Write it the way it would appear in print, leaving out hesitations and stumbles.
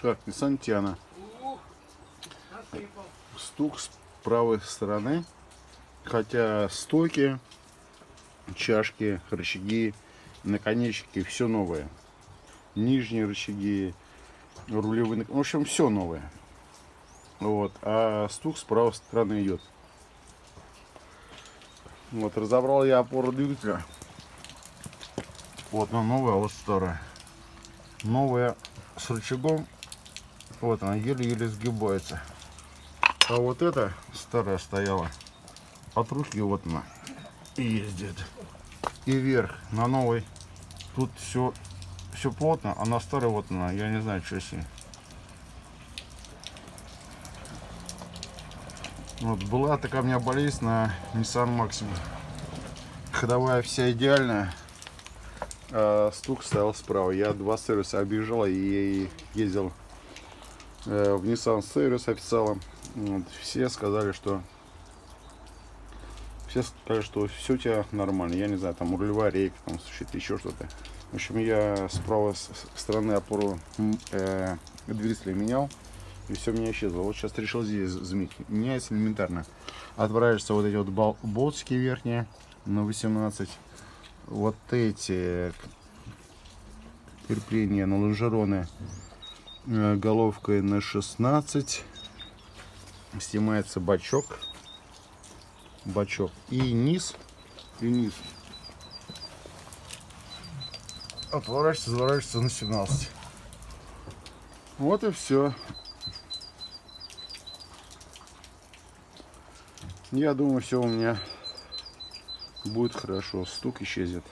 Так, Nissan Tiana. Стук с правой стороны. Хотя стойки, чашки, рычаги, наконечники, все новое. Нижние рычаги, рулевые, в общем, все новое. Вот, а стук с правой стороны идет. Вот, разобрал я опору двигателя. Вот она новая, а вот старая. Новая с рычагом. Вот она еле-еле сгибается. А вот эта старая стояла. От руки вот она ездит. И вверх на новой. Тут все плотно, а на старой вот она. Я не знаю, что с ней. Вот была такая у меня болезнь на Nissan Maxima. Ходовая вся идеальная. А стук стоял справа. Я 2 сервиса объезжал и ездил в Nissan сервис официалом. Вот. Все сказали, что все у тебя нормально. Я не знаю, там рулевая рейка, там еще что-то. В общем, я с правой стороны опору двигателя менял, и все у меня исчезло. Вот сейчас решил здесь заменить. Меняется элементарно. Отправляются вот эти вот болтики верхние на 18. Вот эти крепления на лонжероны головкой на 16. Снимается бачок и низ заворачивается на 17. Вот и все. Я думаю, все у меня будет хорошо. Стук исчезнет.